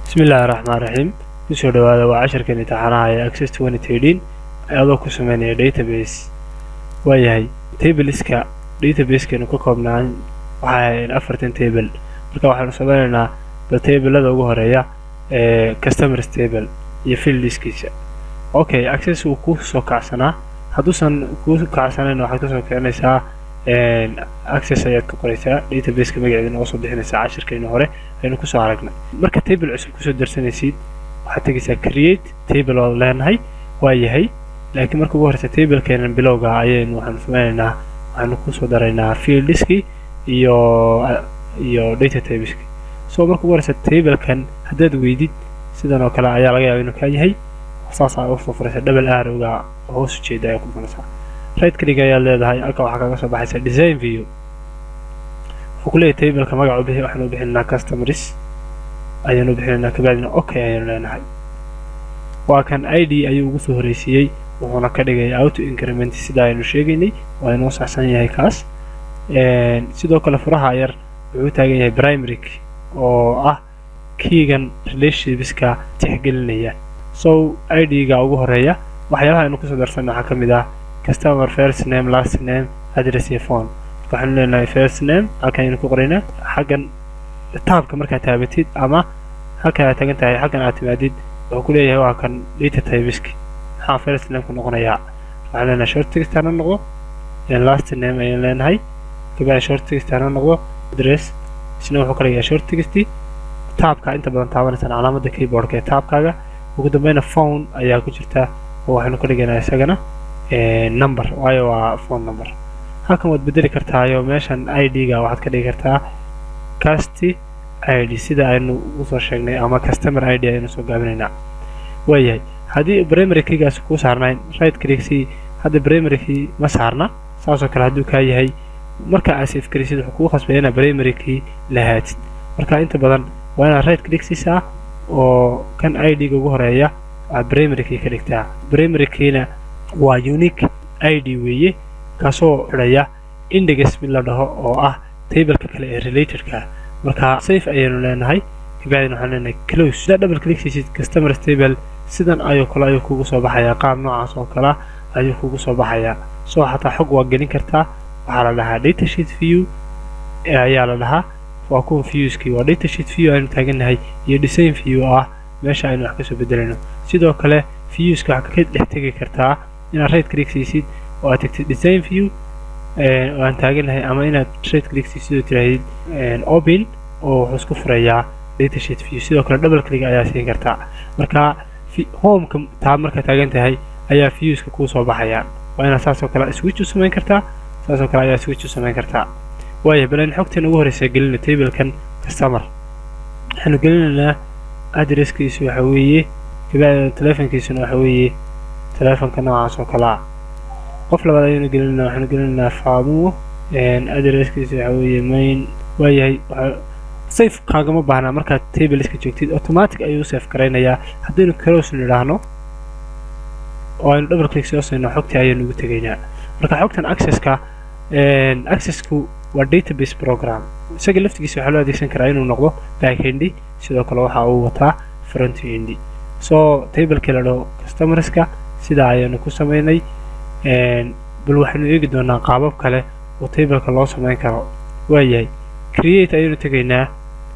بسم الله الرحمن الرحيم. kusoo dhawaada waa casharkan imtixaanaha ee Access 2013 ayadoo ku sameynaya database. waayahay tableska database-keenu ka koobnaan waxaa afartan table. marka waxaanu sameynaynaa tablada ugu horeeya ee customers table iyo field listkiisa. okay, access uu ku soo kacsanaa haduusan ku kacsanayn waxaad ka soo kicinaysaa access ayaad ka qoraysaa database-ka magaceedana oo soo bixinaysaa casharkeena hore aynu ku soo aragnay. marka table cusub ku soo darsanaysid waxaad tagaysaa create table oo leenahay waayahay, laakiin marka ugu horeysa table-keena bilowga ayaynu waxaanu sameynaynaa waxaanu ku soo daraynaa field listki iyo data tabeski. so marka ugu horeysa table-kan haddaad weydid sidan oo kale ayaa laga yaabaa inuu kaa yahay saas aad u soo furaysaa double arrow-ga hoos u jeeda ayaa ku dhufanaysaa right click ayaa leedahay. halka waxaa kaga soo baxaysa design view. wuxuu ku leeyahay table-ka magaca u bixi waxaanu u bixinaynaa customers ayaanu bixinaynaa kabacdina okay ayaanu leenahay. waa kan id ayuu ugu soo horeysiiyey wuxuuna ka dhigay auto increment sida aynu sheegaynay waa inoo saxsan yahay kaas. sidoo kale furaha yar wuxuu taagan yahay primary key oo ah keygan relationshipska tixgelinaya. so id-ga ugu horeeya waxyaabaha aynu kusoo darsanay waxaa ka mid ah customer first name, last name, address iyo phone. waxaanu leenahay first name halkan aynu ku qoraynaa xaggan taabka markaad taabatid ama halkan aad taagan tahay xaggan aad timaadid wuxuu ku leeyahay waa kan data typeski maxaa first name ku noqonayaa. waxaan leenahay short text hana noqdo last name ayaan leenahay kabacdi short text hana noqdo address isna wuxuu ka dhigayaa short text. taabka inta badan taabanaysan calaamadda keyboardka ee taabkaaga. ugu dambeyna phone ayaa ku jirta oo waxaanu ka dhigaynaa isagana number waayo waa phone number. halkan waad bedeli kartaayo meeshan id-ga waxaad ka dhigi kartaa cust id sida aynu ugu soo sheegnay ama customer id aynu soo gaabinaynaa. waayahay haddii primary keygaas kuu saarnayn right click si hadda primary key ma saarna saasoo kale hadduu kaa yahay marka aad save garaysid wuxuu kugu khasbaya inaad primary key lahaatid. marka inta badan waa inaad right click siisaa oo kan id-ga ugu horeeya aad primary key ka dhigtaa. primary keyna waa unique id weeye kaasoo xidhaya index mid la dhaho oo ah tableka kale ee relatedka. marka safe ayaynu leenahay kabacdina waxaan leenahay close. sidaa double click siisid customers table sidan ayuu kale ayuu kugu soo baxayaa qaab noocaas oo kale ayuu kugu soo baxayaa. soo xataa xog waa gelin kartaa waxaa la dhahaa data sheet view ayaa la dhahaa. waa kuwa viewskii waa data sheet view aynu taagannahay iyo design view oo ah meesha aynu wax kasoo bedelayno. sidoo kale viewska waxaa ka dhex tegi kartaa inaad right click siisid oo aad tagtid design view oo aan taagannahay ama inaad right click siisid oo tirahdid open oo wuxuu isku furayaa data sheet view. sidoo kale double click ayaa siin kartaa. marka homeka taab markaad taagan tahay ayaa viewska kuu soo baxayaan. waa inaad saasoo kale switch u samayn kartaa saasoo kale ayaa switch u samayn kartaa. waayahay bal aynu xogteena ugu horeysa gelina tablekan customer. waxaanu gelinaynaa addresskiisu waxa weeye kabacdina telefonkiisuna waxa weeye telefonka noocaas oo kale ah. qof labaad ayaynu gelinaynaa waxaanu gelinaynaa faadumo addresskiisu waxa weeye main. waayahay safe kaagama baahnaa markaad tableska joogtid automatic ayuu save garaynayaa. haddaynu close nidhaahno oo aynu double click soo sayno xogtii ayaynu ugu tegaynaa. marka xogtan accessku waa database program isaga laftigiisa waxaa loo adeegsan karaa inuu noqdo backend sidoo kale waxa uu wataa front end. so tablekii la dhaho customerska sidaa ayaanu ku sameynay. bal waxaynu eegi doonaa qaabab kale oo tableka loo sameyn karo. waayahay create ayaynu tegaynaa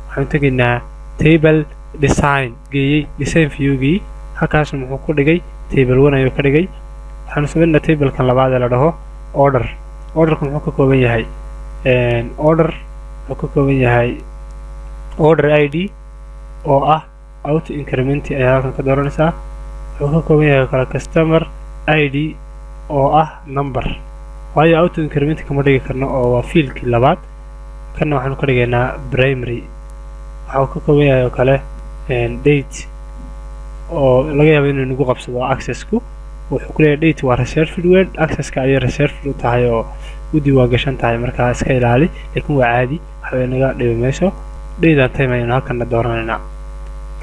waxaanu tegaynaa table design geeyey design viewgii halkaasna muxuu ku dhigay table 1 ayuu ka dhigay. waxaanu sameynaa tablekan labaad ee la dhaho order. orderka muxuu ka kooban yahay order wuxuu ka kooban yahay order id oo ah auto increment ayaa halkan ka dooranaysaa. wuxuu ka kooban yahay kala customer id oo ah number waayo auto increment kama dhigi karno oo waa fieldkii labaad. kana waxaanu ka dhigaynaa primary. waxaa ka kooban yahay oo kale date oo laga yaabo inuu nagu qabsado accessku. wuxuu ku leeyahay date waa reserved word accesska ayay reserved u tahay oo u diiwaan gashan tahay markaa iska ilaali laakiin waa caadi waxbay naga dhibi mayso. daydan time ayaynu halkana dooranaynaa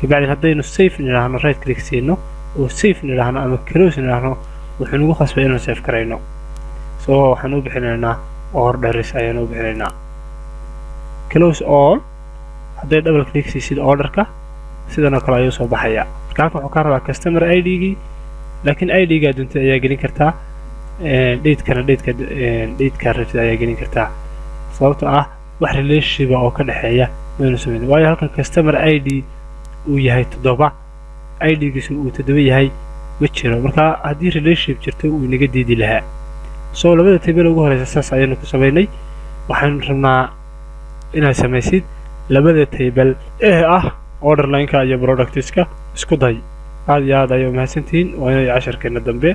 kabacdin haddaynu safe nidhaahno right click siino oo safe nidhaahno ama close nidhaahno wuxuu nagu khasbay inuu save garayno. so waxaan u bixinaynaa orders ayaanu u bixinaynaa close all. hadday double click siisid orderka sidoo kale ayuu soo baxaya marka halkan wuxuu ka rabaa customer ID-gii laakiin ID-ga dunta ayaa gelin kartaa date-ka rabtid ayaa gelin kartaa sababtoo ah wax relationship oo ka dhaxeeya maynu sameyn waayo halkan customer ID uu yahay 7 ID-giisu uu 7 yahay ma jiro marka haddii relationship jirto uu inaga diidi lahaa soo labada table ugu horeysa saas ayaynu ku sameynay waxaan rabnaa inaad samaysid labada table ee ah order line-ka iyo products-ka isku day aad iyo aad ayay u mahadsantihiin waa inay casharkeena dambe